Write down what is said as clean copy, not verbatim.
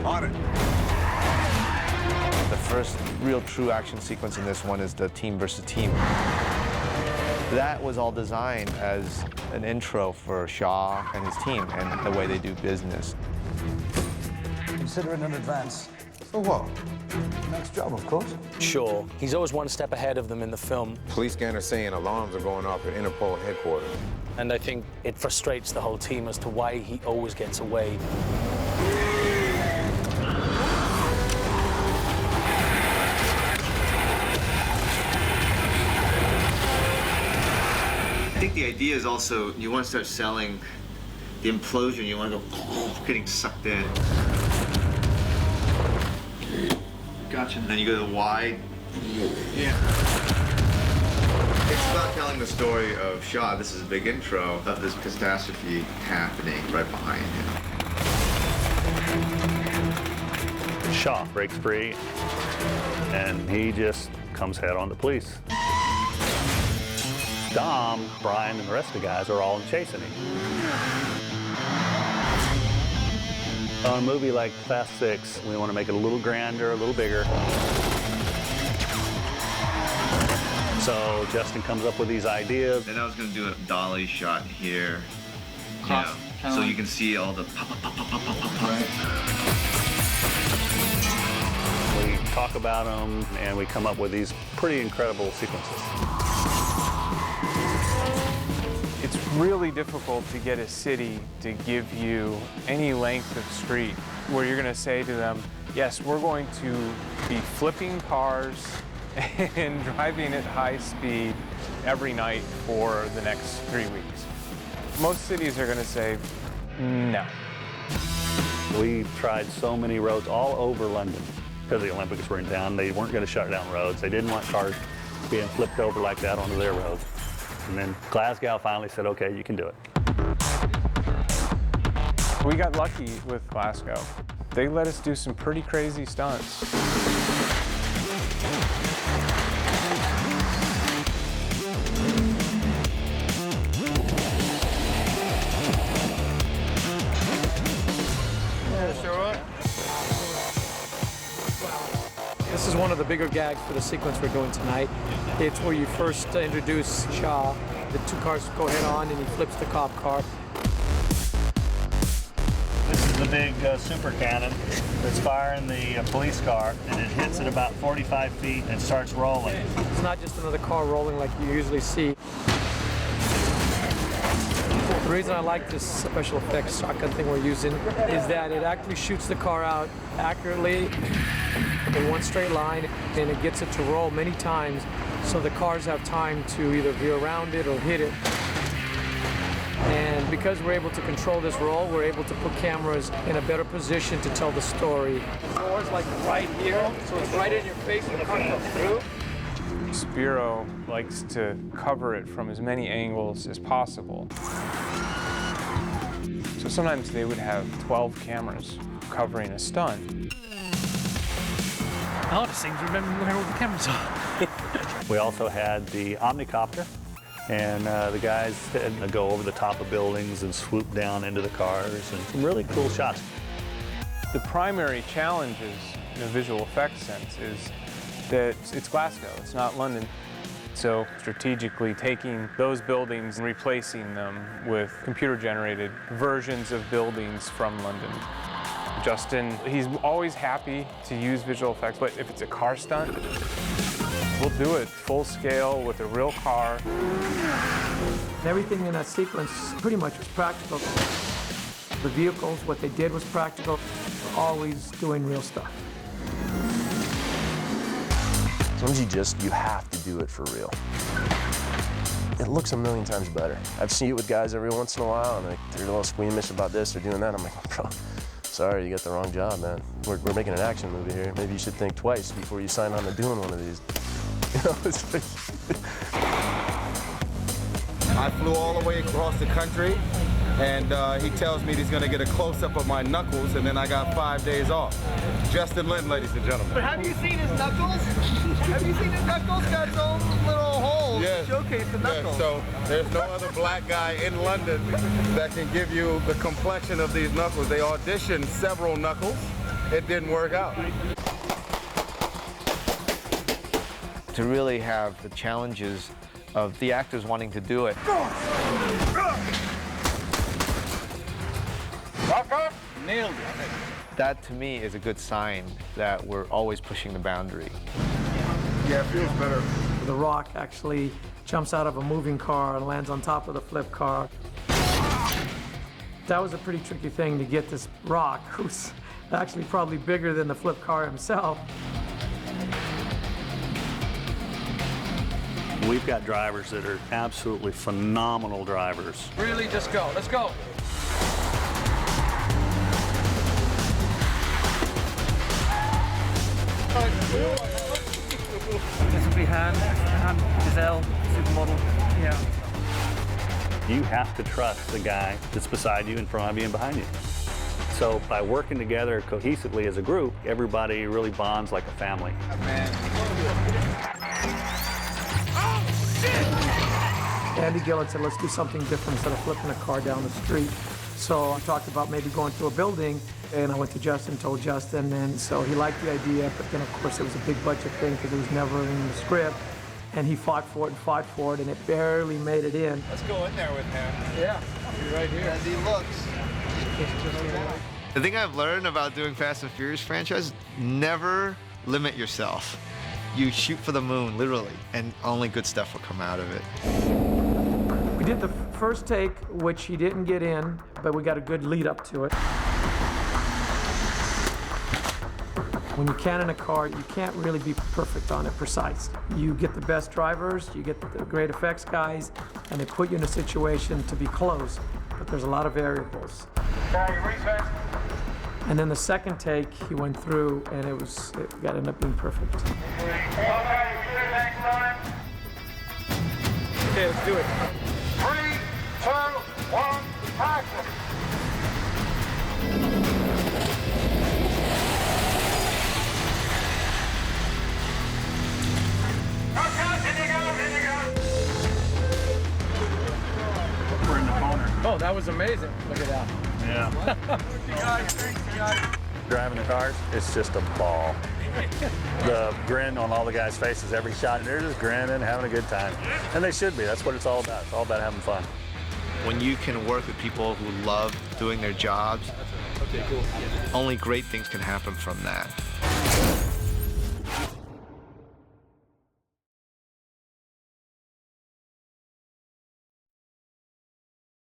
On it. The first real true action sequence in this one is the team versus team. That was all designed as an intro for Shaw and his team and the way they do business. Consider it in advance. For what? Next job, of course. Sure. He's always one step ahead of them in the film. Police scanners saying alarms are going off at Interpol headquarters. And I think it frustrates the whole team as to why he always gets away. I think the idea is also you want to start selling the implosion. You want to go getting sucked in. Gotcha. And then you go to the wide. Yeah. It's about telling the story of Shaw. This is a big intro of this catastrophe happening right behind him. Shaw breaks free, and he just comes head on the police. Dom, Brian, and the rest of the guys are all chasing him. On a movie like Fast 6, we want to make it a little grander, a little bigger. So Justin comes up with these ideas. And I was going to do a dolly shot here, so you can see all the pop, pop, pop, pop, pop, pop, pop. Right. We talk about them, and we come up with these pretty incredible sequences. It's really difficult to get a city to give you any length of street where you're going to say to them, yes, we're going to be flipping cars and driving at high speed every night for the next 3 weeks. Most cities are going to say, no. We tried so many roads all over London because the Olympics were in town. They weren't going to shut down roads. They didn't want cars being flipped over like that onto their roads. And then Glasgow finally said, okay, you can do it. We got lucky with Glasgow. They let us do some pretty crazy stunts. This is one of the bigger gags for the sequence we're doing tonight. It's where you first introduce Shaw. The two cars go head on and he flips the cop car. This is the big super cannon that's firing the police car, and it hits at about 45 feet and starts rolling. It's not just another car rolling like you usually see. The reason I like this special effects shotgun thing we're using is that it actually shoots the car out accurately in one straight line, and it gets it to roll many times so the cars have time to either veer around it or hit it. And because we're able to control this roll, we're able to put cameras in a better position to tell the story. The door's like right here, so it's right in your face when the car comes through. Spiro likes to cover it from as many angles as possible. So sometimes they would have 12 cameras covering a stunt. The hardest thing is remembering where all the cameras are. We also had the Omnicopter, and the guys had to go over the top of buildings and swoop down into the cars, and some really cool shots. The primary challenges in a visual effects sense is that it's Glasgow, it's not London. So strategically taking those buildings and replacing them with computer-generated versions of buildings from London. Justin, he's always happy to use visual effects, but if it's a car stunt, we'll do it full scale with a real car. Everything in that sequence pretty much was practical. The vehicles, what they did was practical. We're always doing real stuff. Sometimes you have to do it for real. It looks a million times better. I've seen it with guys every once in a while, and they're a little squeamish about this or doing that. I'm like, bro, sorry, you got the wrong job, man. We're making an action movie here. Maybe you should think twice before you sign on to doing one of these. You know, it's like I flew all the way across the country, and he tells me he's gonna get a close-up of my knuckles, and then I got 5 days off. Justin Lin, ladies and gentlemen. But have you seen his knuckles? Have you seen his knuckles? Got his own little holes to showcase the knuckles. Yes, so there's no other black guy in London that can give you the complexion of these knuckles. They auditioned several knuckles, it didn't work out. To really have the challenges of the actors wanting to do it. Nailed it. That to me is a good sign that we're always pushing the boundary. Yeah, it feels better. The Rock actually jumps out of a moving car and lands on top of the flip car. That was a pretty tricky thing to get this Rock, who's actually probably bigger than the flip car himself. We've got drivers that are absolutely phenomenal drivers. Really, just go. Let's go. This will be Han Giselle, supermodel. Yeah. You have to trust the guy that's beside you, in front of you, and behind you. So by working together cohesively as a group, everybody really bonds like a family. Andy Gillett said, let's do something different instead of flipping a car down the street. So I talked about maybe going through a building, and I went to Justin, told Justin, and so he liked the idea, but then of course it was a big budget thing because it was never in the script, and he fought for it, and it barely made it in. Let's go in there with him. Yeah, be right here. As he looks. The thing I've learned about doing Fast and Furious franchise, never limit yourself. You shoot for the moon, literally, and only good stuff will come out of it. We did the first take, which he didn't get in, but we got a good lead up to it. When you can in a car, you can't really be perfect on it, precise. You get the best drivers, you get the great effects guys, and they put you in a situation to be close, but there's a lot of variables. And then the second take, he went through, and it got ended up being perfect. Okay, let's do it. 3, 2, 1, action! We're in the corner. Oh, that was amazing. Look at that. Yeah. Driving the cars, it's just a ball. The grin on all the guys' faces every shot, they're just grinning, having a good time. And they should be. That's what it's all about. It's all about having fun. When you can work with people who love doing their jobs, only great things can happen from that.